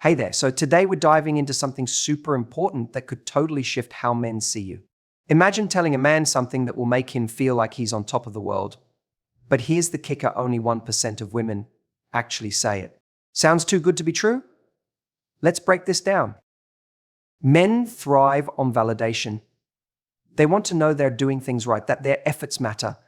Hey there, so today we're diving into something super important that could totally shift how men see you. Imagine telling a man something that will make him feel like he's on top of the world. But here's the kicker, only 1% of women actually say it. Sounds too good to be true? Let's break this down. Men thrive on validation. They want to know they're doing things right, that their efforts matter,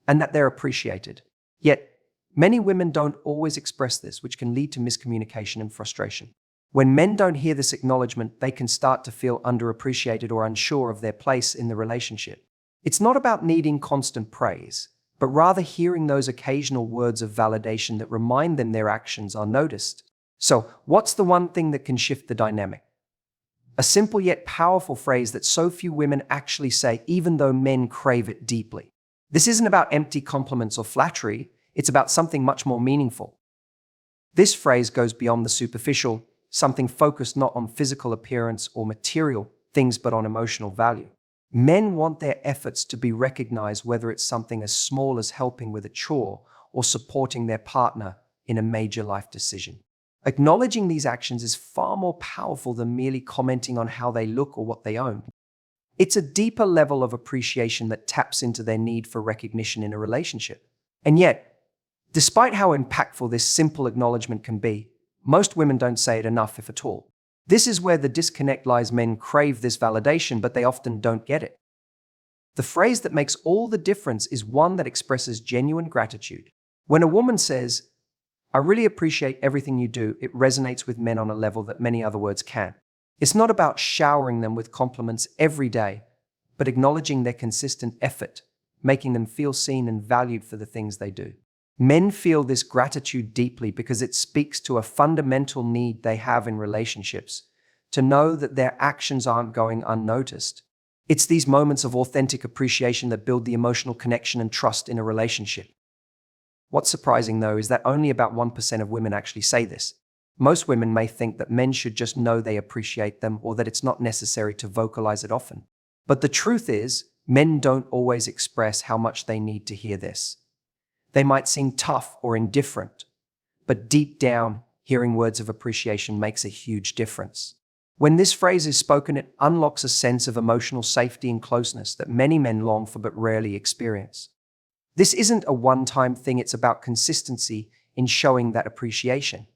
and that they're appreciated. Yet, many women don't always express this, which can lead to miscommunication and frustration. When men don't hear this acknowledgement, they can start to feel underappreciated or unsure of their place in the relationship. It's not about needing constant praise, but rather hearing those occasional words of validation that remind them their actions are noticed. So, what's the one thing that can shift the dynamic? A simple yet powerful phrase that so few women actually say, even though men crave it deeply. This isn't about empty compliments or flattery. It's about something much more meaningful. This phrase goes beyond the superficial, something focused not on physical appearance or material things, but on emotional value. Men want their efforts to be recognized, whether it's something as small as helping with a chore or supporting their partner in a major life decision. Acknowledging these actions is far more powerful than merely commenting on how they look or what they own. It's a deeper level of appreciation that taps into their need for recognition in a relationship. And yet, despite how impactful this simple acknowledgement can be, most women don't say it enough, if at all. This is where the disconnect lies. Men crave this validation, but they often don't get it. The phrase that makes all the difference is one that expresses genuine gratitude. When a woman says, "I really appreciate everything you do," it resonates with men on a level that many other words can't. It's not about showering them with compliments every day, but acknowledging their consistent effort, making them feel seen and valued for the things they do. Men feel this gratitude deeply because it speaks to a fundamental need they have in relationships, to know that their actions aren't going unnoticed. It's these moments of authentic appreciation that build the emotional connection and trust in a relationship. What's surprising, though, is that only about 1% of women actually say this. Most women may think that men should just know they appreciate them, or that it's not necessary to vocalize it often. But the truth is, men don't always express how much they need to hear this. They might seem tough or indifferent, but deep down, hearing words of appreciation makes a huge difference. When this phrase is spoken, it unlocks a sense of emotional safety and closeness that many men long for but rarely experience. This isn't a one-time thing, it's about consistency in showing that appreciation.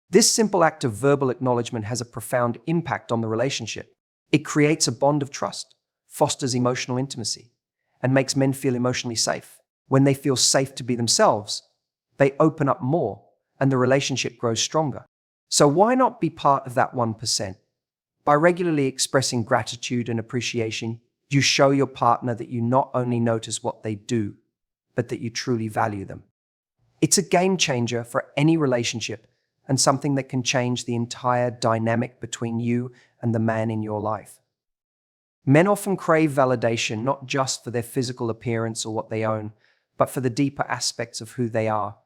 This simple act of verbal acknowledgement has a profound impact on the relationship. It creates a bond of trust, fosters emotional intimacy, and makes men feel emotionally safe. When they feel safe to be themselves, they open up more, and the relationship grows stronger. So why not be part of that 1%? By regularly expressing gratitude and appreciation, you show your partner that you not only notice what they do, but that you truly value them. It's a game changer for any relationship, and something that can change the entire dynamic between you and the man in your life. Men often crave validation not just for their physical appearance or what they own, but for the deeper aspects of who they are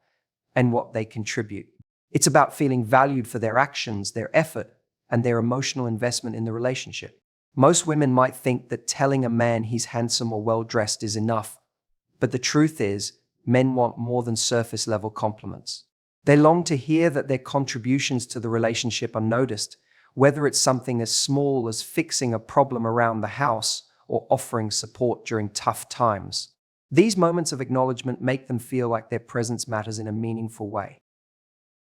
and what they contribute. It's about feeling valued for their actions, their effort, and their emotional investment in the relationship. Most women might think that telling a man he's handsome or well-dressed is enough, but the truth is, men want more than surface-level compliments. They long to hear that their contributions to the relationship are noticed, whether it's something as small as fixing a problem around the house or offering support during tough times. These moments of acknowledgement make them feel like their presence matters in a meaningful way.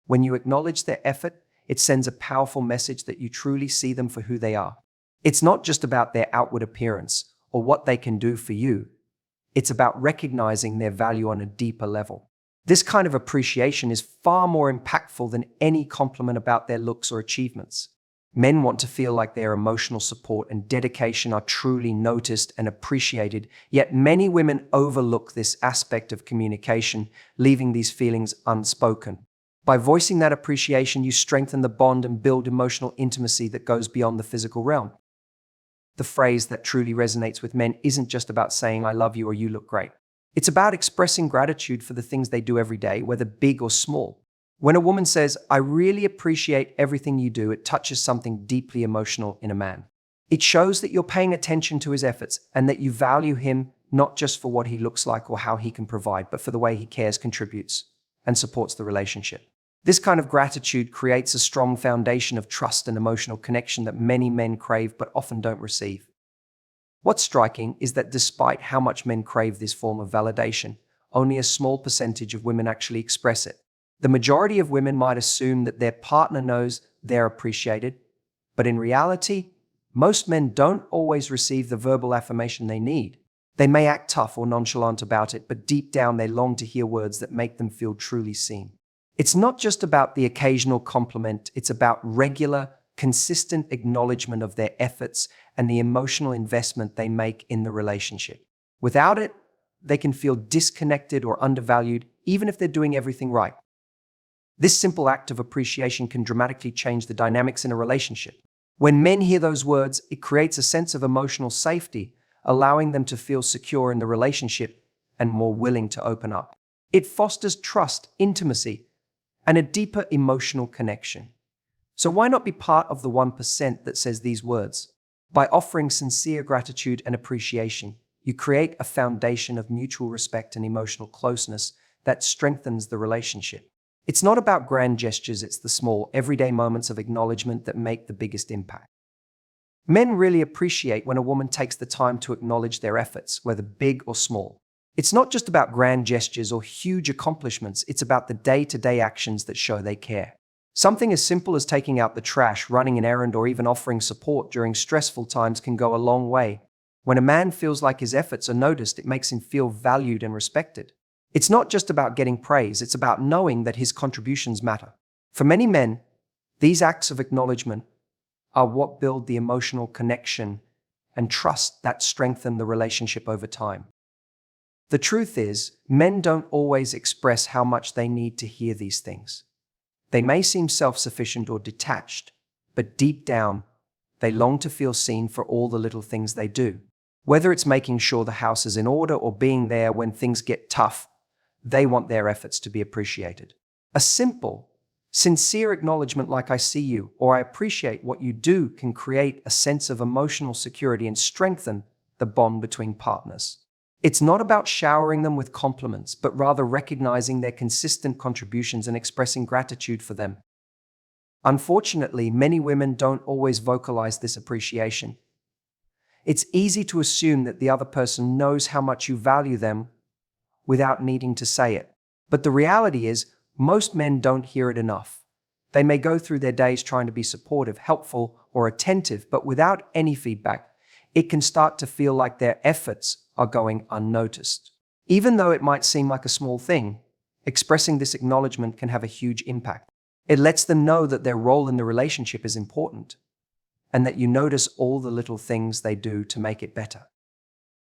When you acknowledge their effort, it sends a powerful message that you truly see them for who they are. It's not just about their outward appearance or what they can do for you. It's about recognizing their value on a deeper level. This kind of appreciation is far more impactful than any compliment about their looks or achievements. Men want to feel like their emotional support and dedication are truly noticed and appreciated, yet many women overlook this aspect of communication, leaving these feelings unspoken. By voicing that appreciation, you strengthen the bond and build emotional intimacy that goes beyond the physical realm. The phrase that truly resonates with men isn't just about saying "I love you" or "you look great." It's about expressing gratitude for the things they do every day, whether big or small. When a woman says, "I really appreciate everything you do," it touches something deeply emotional in a man. It shows that you're paying attention to his efforts and that you value him not just for what he looks like or how he can provide, but for the way he cares, contributes, and supports the relationship. This kind of gratitude creates a strong foundation of trust and emotional connection that many men crave but often don't receive. What's striking is that despite how much men crave this form of validation, only a small percentage of women actually express it. The majority of women might assume that their partner knows they're appreciated, but in reality, most men don't always receive the verbal affirmation they need. They may act tough or nonchalant about it, but deep down they long to hear words that make them feel truly seen. It's not just about the occasional compliment, it's about regular, consistent acknowledgement of their efforts and the emotional investment they make in the relationship. Without it, they can feel disconnected or undervalued, even if they're doing everything right. This simple act of appreciation can dramatically change the dynamics in a relationship. When men hear those words, it creates a sense of emotional safety, allowing them to feel secure in the relationship and more willing to open up. It fosters trust, intimacy, and a deeper emotional connection. So why not be part of the 1% that says these words? By offering sincere gratitude and appreciation, you create a foundation of mutual respect and emotional closeness that strengthens the relationship. It's not about grand gestures, it's the small, everyday moments of acknowledgement that make the biggest impact. Men really appreciate when a woman takes the time to acknowledge their efforts, whether big or small. It's not just about grand gestures or huge accomplishments, it's about the day-to-day actions that show they care. Something as simple as taking out the trash, running an errand, or even offering support during stressful times can go a long way. When a man feels like his efforts are noticed, it makes him feel valued and respected. It's not just about getting praise, it's about knowing that his contributions matter. For many men, these acts of acknowledgement are what build the emotional connection and trust that strengthen the relationship over time. The truth is, men don't always express how much they need to hear these things. They may seem self-sufficient or detached, but deep down, they long to feel seen for all the little things they do. Whether it's making sure the house is in order or being there when things get tough, they want their efforts to be appreciated. A simple, sincere acknowledgement like "I see you" or "I appreciate what you do" can create a sense of emotional security and strengthen the bond between partners. It's not about showering them with compliments, but rather recognizing their consistent contributions and expressing gratitude for them. Unfortunately, many women don't always vocalize this appreciation. It's easy to assume that the other person knows how much you value them without needing to say it. But the reality is, most men don't hear it enough. They may go through their days trying to be supportive, helpful, or attentive, but without any feedback, it can start to feel like their efforts are going unnoticed. Even though it might seem like a small thing, expressing this acknowledgement can have a huge impact. It lets them know that their role in the relationship is important, and that you notice all the little things they do to make it better.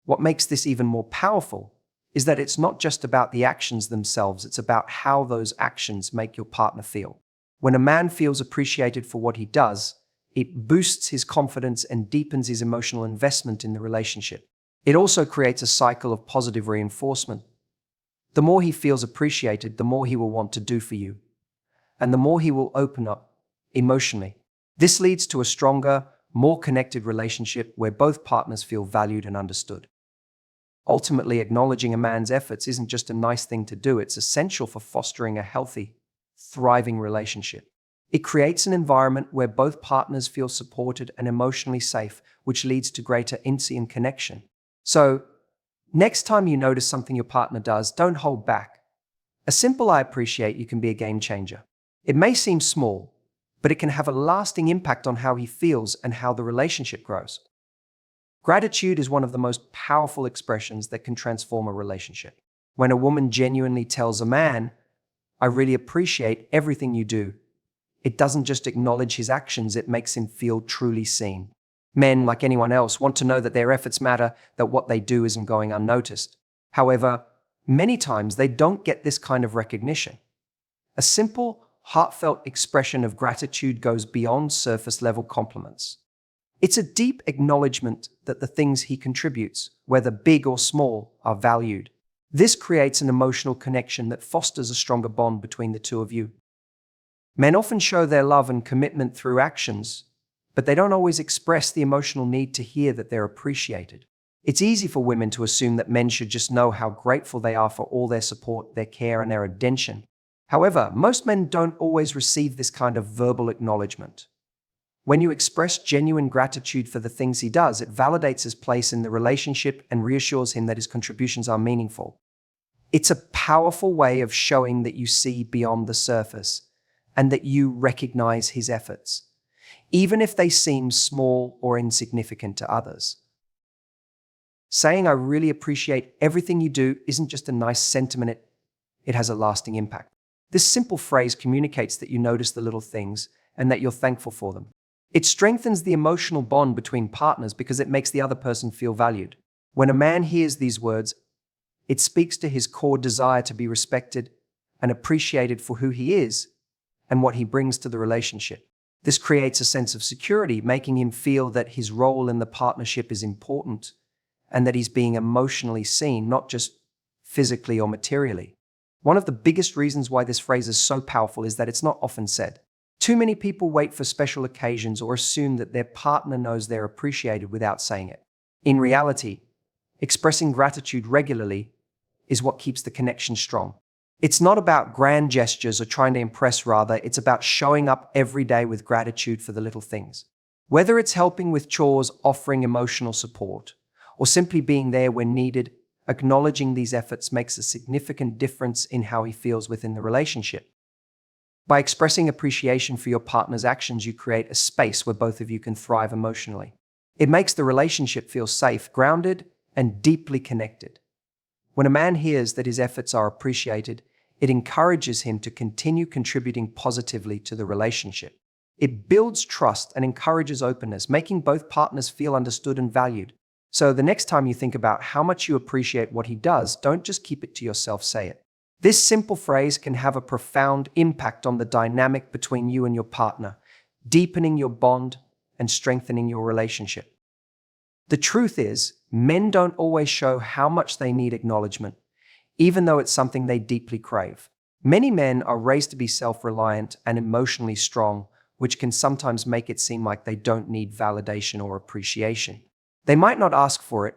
What makes this even more powerful is that it's not just about the actions themselves, it's about how those actions make your partner feel. When a man feels appreciated for what he does, it boosts his confidence and deepens his emotional investment in the relationship. It also creates a cycle of positive reinforcement. The more he feels appreciated, the more he will want to do for you, and the more he will open up emotionally. This leads to a stronger, more connected relationship where both partners feel valued and understood. Ultimately, acknowledging a man's efforts isn't just a nice thing to do, it's essential for fostering a healthy, thriving relationship. It creates an environment where both partners feel supported and emotionally safe, which leads to greater intimacy and connection. So, next time you notice something your partner does, don't hold back. A simple "I appreciate you" can be a game changer. It may seem small, but it can have a lasting impact on how he feels and how the relationship grows. Gratitude is one of the most powerful expressions that can transform a relationship. When a woman genuinely tells a man, "I really appreciate everything you do," it doesn't just acknowledge his actions, it makes him feel truly seen. Men, like anyone else, want to know that their efforts matter, that what they do isn't going unnoticed. However, many times they don't get this kind of recognition. A simple, heartfelt expression of gratitude goes beyond surface-level compliments. It's a deep acknowledgement that the things he contributes, whether big or small, are valued. This creates an emotional connection that fosters a stronger bond between the two of you. Men often show their love and commitment through actions, but they don't always express the emotional need to hear that they're appreciated. It's easy for women to assume that men should just know how grateful they are for all their support, their care, and their attention. However, most men don't always receive this kind of verbal acknowledgement. When you express genuine gratitude for the things he does, it validates his place in the relationship and reassures him that his contributions are meaningful. It's a powerful way of showing that you see beyond the surface and that you recognize his efforts, even if they seem small or insignificant to others. Saying, "I really appreciate everything you do," isn't just a nice sentiment, it has a lasting impact. This simple phrase communicates that you notice the little things and that you're thankful for them. It strengthens the emotional bond between partners because it makes the other person feel valued. When a man hears these words, it speaks to his core desire to be respected and appreciated for who he is and what he brings to the relationship. This creates a sense of security, making him feel that his role in the partnership is important and that he's being emotionally seen, not just physically or materially. One of the biggest reasons why this phrase is so powerful is that it's not often said. Too many people wait for special occasions or assume that their partner knows they're appreciated without saying it. In reality, expressing gratitude regularly is what keeps the connection strong. It's not about grand gestures or trying to impress, rather, it's about showing up every day with gratitude for the little things. Whether it's helping with chores, offering emotional support, or simply being there when needed, acknowledging these efforts makes a significant difference in how he feels within the relationship. By expressing appreciation for your partner's actions, you create a space where both of you can thrive emotionally. It makes the relationship feel safe, grounded, and deeply connected. When a man hears that his efforts are appreciated, it encourages him to continue contributing positively to the relationship. It builds trust and encourages openness, making both partners feel understood and valued. So the next time you think about how much you appreciate what he does, don't just keep it to yourself, say it. This simple phrase can have a profound impact on the dynamic between you and your partner, deepening your bond and strengthening your relationship. The truth is, men don't always show how much they need acknowledgement, even though it's something they deeply crave. Many men are raised to be self-reliant and emotionally strong, which can sometimes make it seem like they don't need validation or appreciation. They might not ask for it,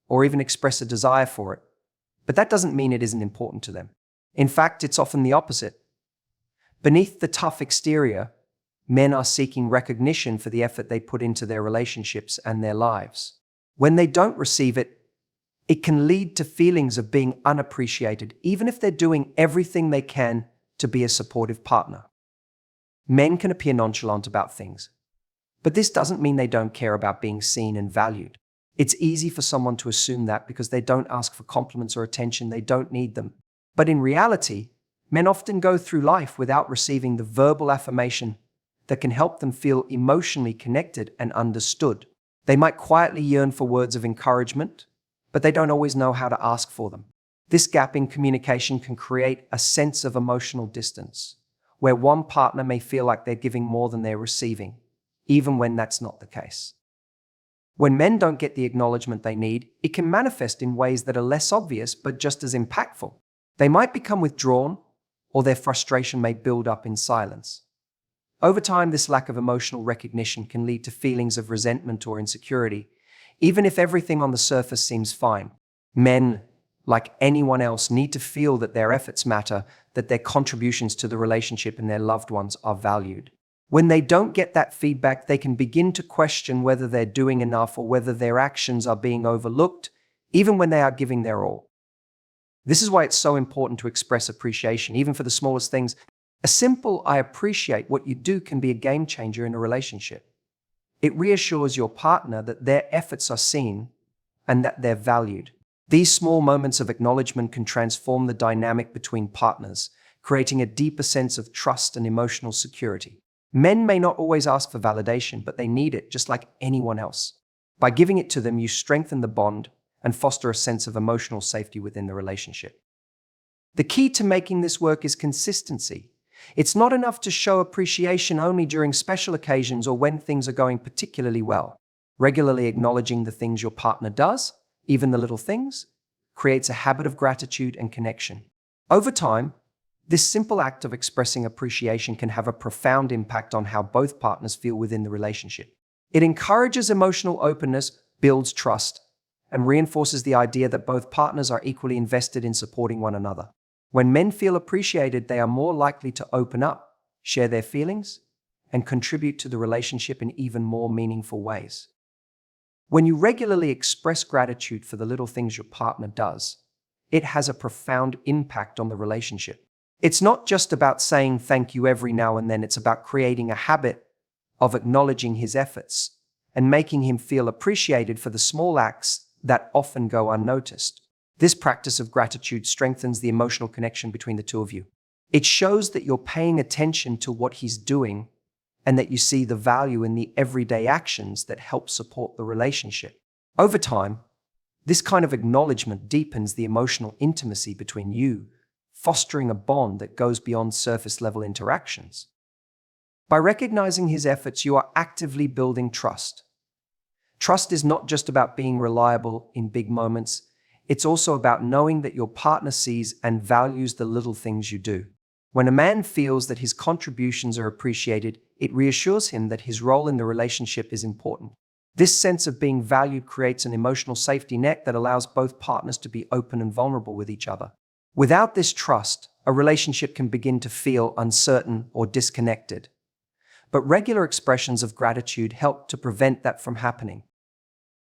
or even express a desire for it, but that doesn't mean it isn't important to them. In fact, it's often the opposite. Beneath the tough exterior, men are seeking recognition for the effort they put into their relationships and their lives. When they don't receive it, it can lead to feelings of being unappreciated, even if they're doing everything they can to be a supportive partner. Men can appear nonchalant about things, but this doesn't mean they don't care about being seen and valued. It's easy for someone to assume that because they don't ask for compliments or attention, they don't need them. But in reality, men often go through life without receiving the verbal affirmation that can help them feel emotionally connected and understood. They might quietly yearn for words of encouragement, but they don't always know how to ask for them. This gap in communication can create a sense of emotional distance, where one partner may feel like they're giving more than they're receiving, even when that's not the case. When men don't get the acknowledgement they need, it can manifest in ways that are less obvious but just as impactful. They might become withdrawn, or their frustration may build up in silence. Over time, this lack of emotional recognition can lead to feelings of resentment or insecurity, even if everything on the surface seems fine. Men, like anyone else, need to feel that their efforts matter, that their contributions to the relationship and their loved ones are valued. When they don't get that feedback, they can begin to question whether they're doing enough or whether their actions are being overlooked, even when they are giving their all. This is why it's so important to express appreciation, even for the smallest things. A simple "I appreciate what you do" can be a game changer in a relationship. It reassures your partner that their efforts are seen and that they're valued. These small moments of acknowledgement can transform the dynamic between partners, creating a deeper sense of trust and emotional security. Men may not always ask for validation, but they need it just like anyone else. By giving it to them, you strengthen the bond and foster a sense of emotional safety within the relationship. The key to making this work is consistency. It's not enough to show appreciation only during special occasions or when things are going particularly well. Regularly acknowledging the things your partner does, even the little things, creates a habit of gratitude and connection. Over time, this simple act of expressing appreciation can have a profound impact on how both partners feel within the relationship. It encourages emotional openness, builds trust, and reinforces the idea that both partners are equally invested in supporting one another. When men feel appreciated, they are more likely to open up, share their feelings, and contribute to the relationship in even more meaningful ways. When you regularly express gratitude for the little things your partner does, it has a profound impact on the relationship. It's not just about saying thank you every now and then, it's about creating a habit of acknowledging his efforts and making him feel appreciated for the small acts that often go unnoticed. This practice of gratitude strengthens the emotional connection between the two of you. It shows that you're paying attention to what he's doing and that you see the value in the everyday actions that help support the relationship. Over time, this kind of acknowledgement deepens the emotional intimacy between you, fostering a bond that goes beyond surface-level interactions. By recognizing his efforts, you are actively building trust. Trust is not just about being reliable in big moments, it's also about knowing that your partner sees and values the little things you do. When a man feels that his contributions are appreciated, it reassures him that his role in the relationship is important. This sense of being valued creates an emotional safety net that allows both partners to be open and vulnerable with each other. Without this trust, a relationship can begin to feel uncertain or disconnected. But regular expressions of gratitude help to prevent that from happening.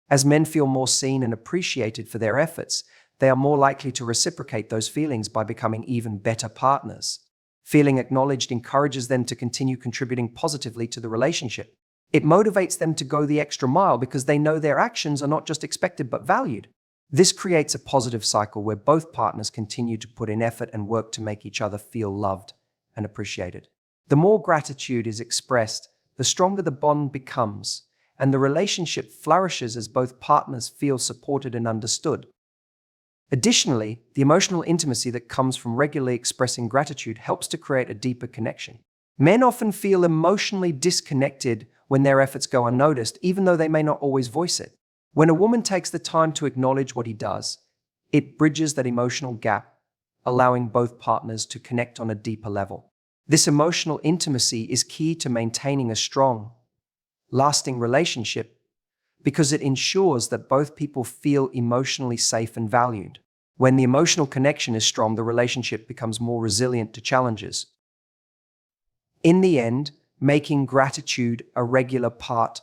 As men feel more seen and appreciated for their efforts, they are more likely to reciprocate those feelings by becoming even better partners. Feeling acknowledged encourages them to continue contributing positively to the relationship. It motivates them to go the extra mile because they know their actions are not just expected but valued. This creates a positive cycle where both partners continue to put in effort and work to make each other feel loved and appreciated. The more gratitude is expressed, the stronger the bond becomes, and the relationship flourishes as both partners feel supported and understood. Additionally, the emotional intimacy that comes from regularly expressing gratitude helps to create a deeper connection. Men often feel emotionally disconnected when their efforts go unnoticed, even though they may not always voice it. When a woman takes the time to acknowledge what he does, it bridges that emotional gap, allowing both partners to connect on a deeper level. This emotional intimacy is key to maintaining a strong, lasting relationship because it ensures that both people feel emotionally safe and valued. When the emotional connection is strong, the relationship becomes more resilient to challenges. In the end, making gratitude a regular part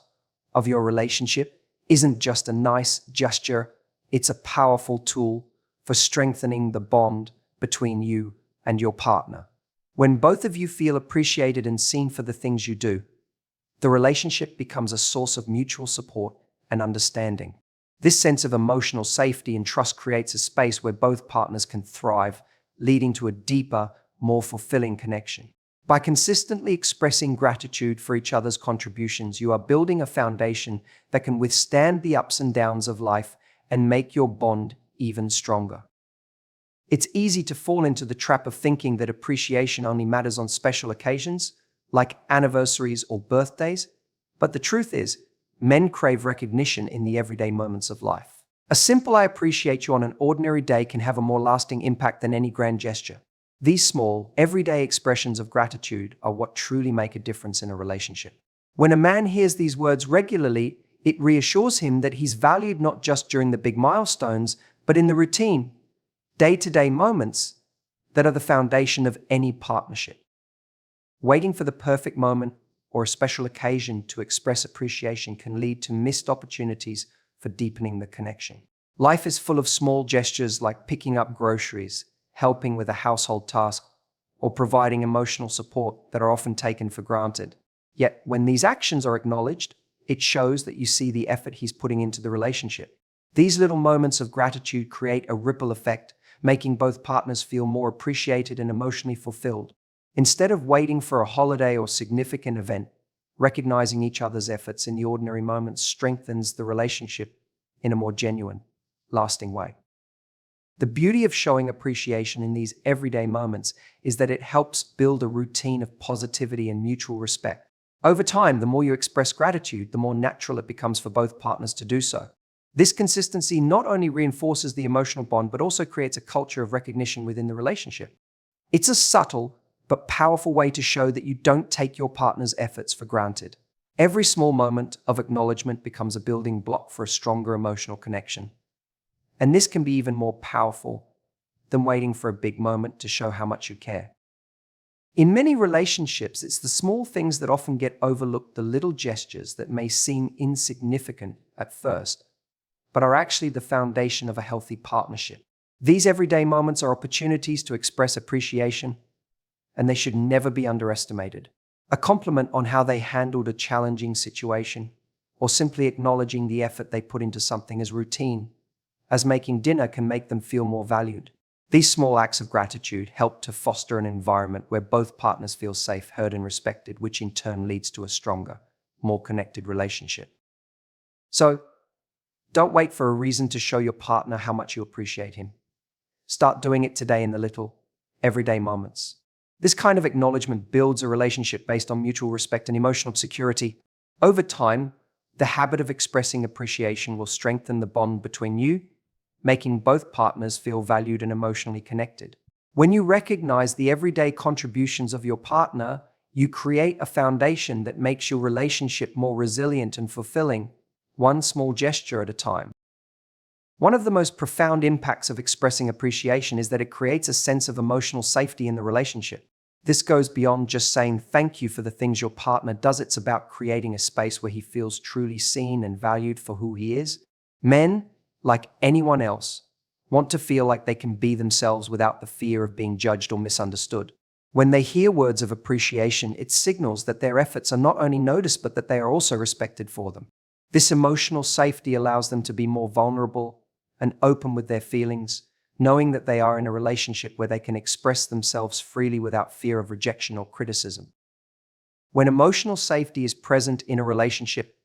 of your relationship isn't just a nice gesture, it's a powerful tool for strengthening the bond between you and your partner. When both of you feel appreciated and seen for the things you do, the relationship becomes a source of mutual support and understanding. This sense of emotional safety and trust creates a space where both partners can thrive, leading to a deeper, more fulfilling connection. By consistently expressing gratitude for each other's contributions, you are building a foundation that can withstand the ups and downs of life and make your bond even stronger. It's easy to fall into the trap of thinking that appreciation only matters on special occasions, like anniversaries or birthdays, but the truth is, men crave recognition in the everyday moments of life. A simple "I appreciate you" on an ordinary day can have a more lasting impact than any grand gesture. These small, everyday expressions of gratitude are what truly make a difference in a relationship. When a man hears these words regularly, it reassures him that he's valued not just during the big milestones, but in the routine, day-to-day moments that are the foundation of any partnership. Waiting for the perfect moment or a special occasion to express appreciation can lead to missed opportunities for deepening the connection. Life is full of small gestures like picking up groceries, helping with a household task, or providing emotional support that are often taken for granted. Yet, when these actions are acknowledged, it shows that you see the effort he's putting into the relationship. These little moments of gratitude create a ripple effect, making both partners feel more appreciated and emotionally fulfilled. Instead of waiting for a holiday or significant event, recognizing each other's efforts in the ordinary moments strengthens the relationship in a more genuine, lasting way. The beauty of showing appreciation in these everyday moments is that it helps build a routine of positivity and mutual respect. Over time, the more you express gratitude, the more natural it becomes for both partners to do so. This consistency not only reinforces the emotional bond, but also creates a culture of recognition within the relationship. It's a subtle but powerful way to show that you don't take your partner's efforts for granted. Every small moment of acknowledgement becomes a building block for a stronger emotional connection. And this can be even more powerful than waiting for a big moment to show how much you care. In many relationships, it's the small things that often get overlooked, the little gestures that may seem insignificant at first, but are actually the foundation of a healthy partnership. These everyday moments are opportunities to express appreciation, and they should never be underestimated. A compliment on how they handled a challenging situation, or simply acknowledging the effort they put into something as routine as making dinner can make them feel more valued. These small acts of gratitude help to foster an environment where both partners feel safe, heard, and respected, which in turn leads to a stronger, more connected relationship. So, don't wait for a reason to show your partner how much you appreciate him. Start doing it today in the little, everyday moments. This kind of acknowledgement builds a relationship based on mutual respect and emotional security. Over time, the habit of expressing appreciation will strengthen the bond between you, making both partners feel valued and emotionally connected. When you recognize the everyday contributions of your partner, you create a foundation that makes your relationship more resilient and fulfilling, one small gesture at a time. One of the most profound impacts of expressing appreciation is that it creates a sense of emotional safety in the relationship. This goes beyond just saying thank you for the things your partner does. It's about creating a space where he feels truly seen and valued for who he is. Men, like anyone else, want to feel like they can be themselves without the fear of being judged or misunderstood. When they hear words of appreciation, it signals that their efforts are not only noticed, but that they are also respected for them. This emotional safety allows them to be more vulnerable and open with their feelings, knowing that they are in a relationship where they can express themselves freely without fear of rejection or criticism. When emotional safety is present in a relationship,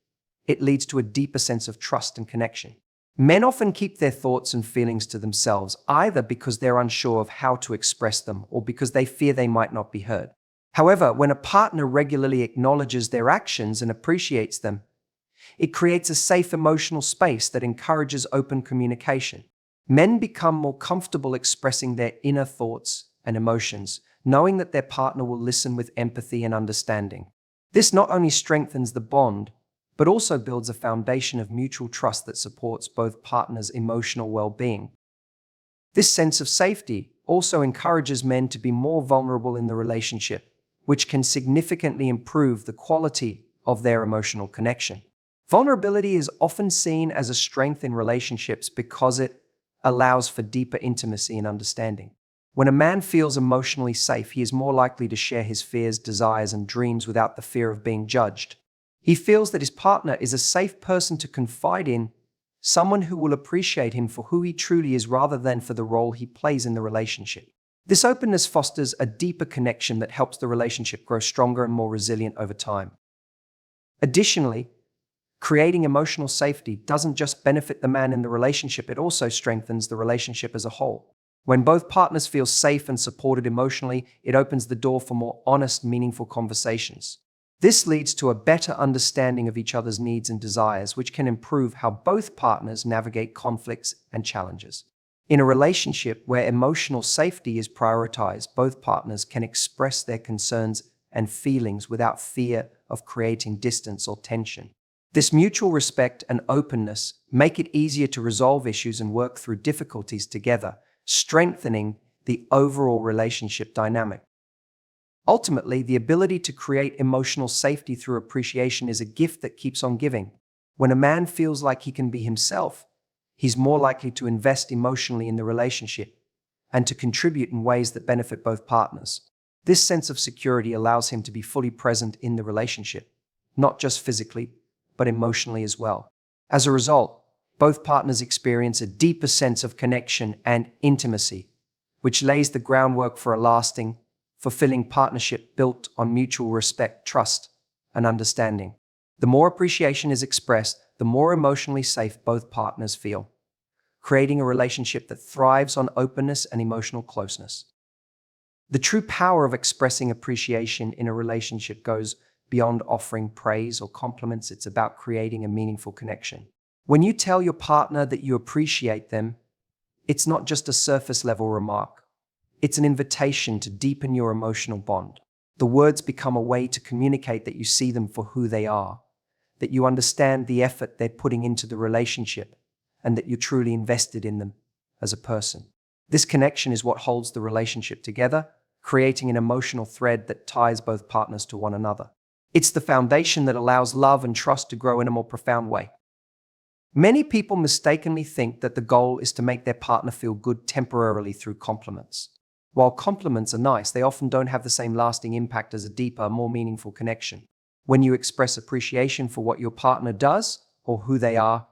it leads to a deeper sense of trust and connection. Men often keep their thoughts and feelings to themselves, either because they're unsure of how to express them or because they fear they might not be heard. However, when a partner regularly acknowledges their actions and appreciates them, it creates a safe emotional space that encourages open communication. Men become more comfortable expressing their inner thoughts and emotions, knowing that their partner will listen with empathy and understanding. This not only strengthens the bond, but also builds a foundation of mutual trust that supports both partners' emotional well-being. This sense of safety also encourages men to be more vulnerable in the relationship, which can significantly improve the quality of their emotional connection. Vulnerability is often seen as a strength in relationships because it allows for deeper intimacy and understanding. When a man feels emotionally safe, he is more likely to share his fears, desires, and dreams without the fear of being judged. He feels that his partner is a safe person to confide in, someone who will appreciate him for who he truly is rather than for the role he plays in the relationship. This openness fosters a deeper connection that helps the relationship grow stronger and more resilient over time. Additionally, creating emotional safety doesn't just benefit the man in the relationship, it also strengthens the relationship as a whole. When both partners feel safe and supported emotionally, it opens the door for more honest, meaningful conversations. This leads to a better understanding of each other's needs and desires, which can improve how both partners navigate conflicts and challenges. In a relationship where emotional safety is prioritized, both partners can express their concerns and feelings without fear of creating distance or tension. This mutual respect and openness make it easier to resolve issues and work through difficulties together, strengthening the overall relationship dynamic. Ultimately, the ability to create emotional safety through appreciation is a gift that keeps on giving. When a man feels like he can be himself, he's more likely to invest emotionally in the relationship and to contribute in ways that benefit both partners. This sense of security allows him to be fully present in the relationship, not just physically, but emotionally as well. As a result, both partners experience a deeper sense of connection and intimacy, which lays the groundwork for a lasting, fulfilling partnership built on mutual respect, trust, and understanding. The more appreciation is expressed, the more emotionally safe both partners feel, creating a relationship that thrives on openness and emotional closeness. The true power of expressing appreciation in a relationship goes beyond offering praise or compliments. It's about creating a meaningful connection. When you tell your partner that you appreciate them, it's not just a surface-level remark. It's an invitation to deepen your emotional bond. The words become a way to communicate that you see them for who they are, that you understand the effort they're putting into the relationship, and that you're truly invested in them as a person. This connection is what holds the relationship together, creating an emotional thread that ties both partners to one another. It's the foundation that allows love and trust to grow in a more profound way. Many people mistakenly think that the goal is to make their partner feel good temporarily through compliments. While compliments are nice, they often don't have the same lasting impact as a deeper, more meaningful connection. When you express appreciation for what your partner does or who they are,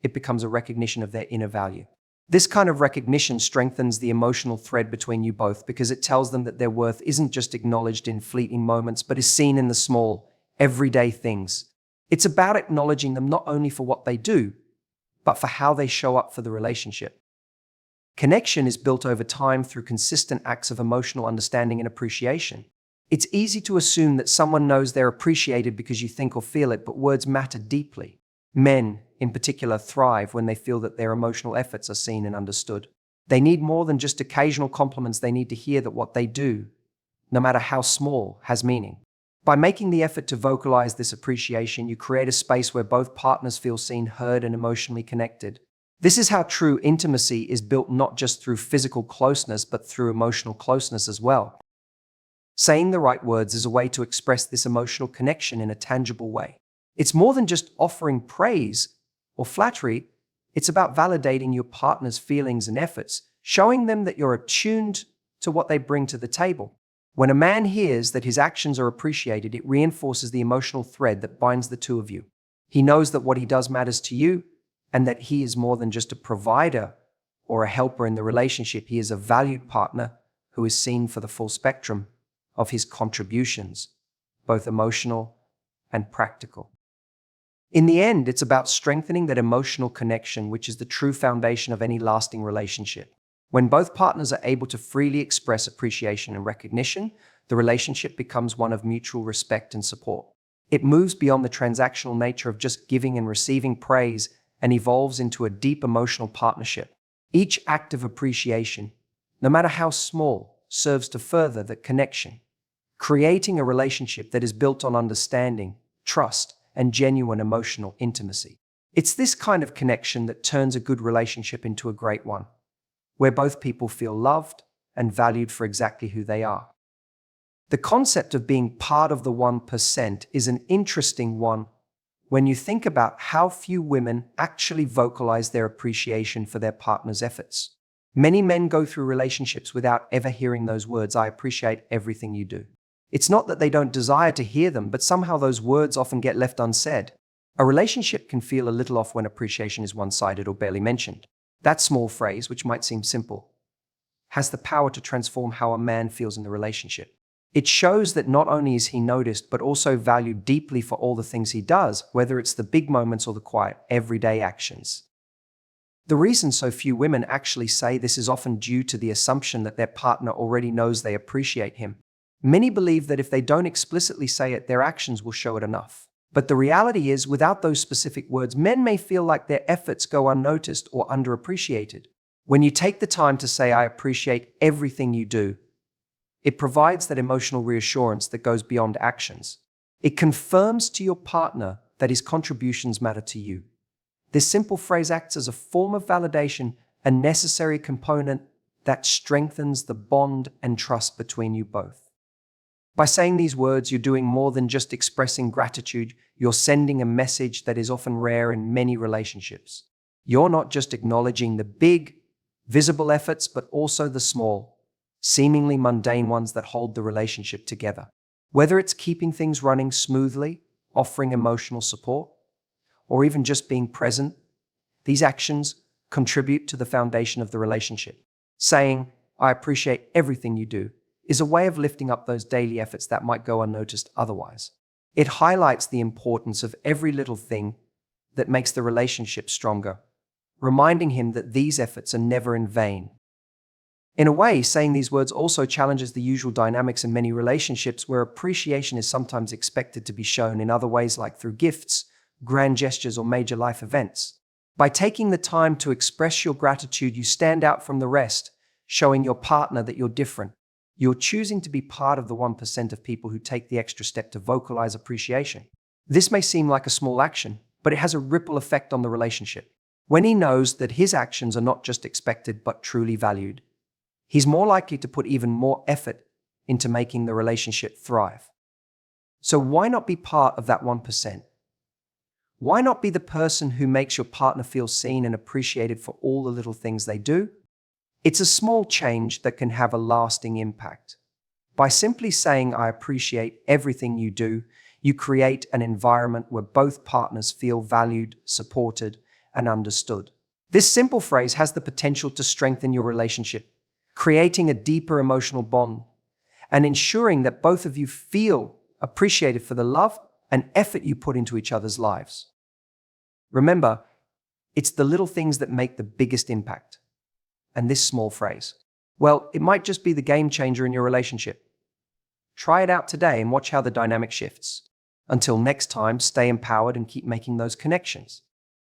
it becomes a recognition of their inner value. This kind of recognition strengthens the emotional thread between you both because it tells them that their worth isn't just acknowledged in fleeting moments, but is seen in the small, everyday things. It's about acknowledging them not only for what they do, but for how they show up for the relationship. Connection is built over time through consistent acts of emotional understanding and appreciation. It's easy to assume that someone knows they're appreciated because you think or feel it, but words matter deeply. Men, in particular, thrive when they feel that their emotional efforts are seen and understood. They need more than just occasional compliments. They need to hear that what they do, no matter how small, has meaning. By making the effort to vocalize this appreciation, you create a space where both partners feel seen, heard, and emotionally connected. This is how true intimacy is built, not just through physical closeness, but through emotional closeness as well. Saying the right words is a way to express this emotional connection in a tangible way. It's more than just offering praise or flattery. It's about validating your partner's feelings and efforts, showing them that you're attuned to what they bring to the table. When a man hears that his actions are appreciated, it reinforces the emotional thread that binds the two of you. He knows that what he does matters to you and that he is more than just a provider or a helper in the relationship. He is a valued partner who is seen for the full spectrum of his contributions, both emotional and practical. In the end, it's about strengthening that emotional connection, which is the true foundation of any lasting relationship. When both partners are able to freely express appreciation and recognition, the relationship becomes one of mutual respect and support. It moves beyond the transactional nature of just giving and receiving praise and evolves into a deep emotional partnership. Each act of appreciation, no matter how small, serves to further that connection, creating a relationship that is built on understanding, trust, and genuine emotional intimacy. It's this kind of connection that turns a good relationship into a great one, where both people feel loved and valued for exactly who they are. The concept of being part of the 1% is an interesting one when you think about how few women actually vocalize their appreciation for their partner's efforts. Many men go through relationships without ever hearing those words, "I appreciate everything you do." It's not that they don't desire to hear them, but somehow those words often get left unsaid. A relationship can feel a little off when appreciation is one-sided or barely mentioned. That small phrase, which might seem simple, has the power to transform how a man feels in the relationship. It shows that not only is he noticed, but also valued deeply for all the things he does, whether it's the big moments or the quiet, everyday actions. The reason so few women actually say this is often due to the assumption that their partner already knows they appreciate him. Many believe that if they don't explicitly say it, their actions will show it enough. But the reality is, without those specific words, men may feel like their efforts go unnoticed or underappreciated. When you take the time to say, "I appreciate everything you do," it provides that emotional reassurance that goes beyond actions. It confirms to your partner that his contributions matter to you. This simple phrase acts as a form of validation, a necessary component that strengthens the bond and trust between you both. By saying these words, you're doing more than just expressing gratitude. You're sending a message that is often rare in many relationships. You're not just acknowledging the big, visible efforts, but also the small, seemingly mundane ones that hold the relationship together. Whether it's keeping things running smoothly, offering emotional support, or even just being present, these actions contribute to the foundation of the relationship. Saying, "I appreciate everything you do," is a way of lifting up those daily efforts that might go unnoticed otherwise. It highlights the importance of every little thing that makes the relationship stronger, reminding him that these efforts are never in vain. In a way, saying these words also challenges the usual dynamics in many relationships where appreciation is sometimes expected to be shown in other ways, like through gifts, grand gestures, or major life events. By taking the time to express your gratitude, you stand out from the rest, showing your partner that you're different. You're choosing to be part of the 1% of people who take the extra step to vocalize appreciation. This may seem like a small action, but it has a ripple effect on the relationship. When he knows that his actions are not just expected, but truly valued, he's more likely to put even more effort into making the relationship thrive. So why not be part of that 1%? Why not be the person who makes your partner feel seen and appreciated for all the little things they do? It's a small change that can have a lasting impact. By simply saying, "I appreciate everything you do," you create an environment where both partners feel valued, supported, and understood. This simple phrase has the potential to strengthen your relationship, creating a deeper emotional bond and ensuring that both of you feel appreciated for the love and effort you put into each other's lives. Remember, it's the little things that make the biggest impact. And this small phrase, well, it might just be the game changer in your relationship. Try it out today and watch how the dynamic shifts. Until next time, stay empowered and keep making those connections.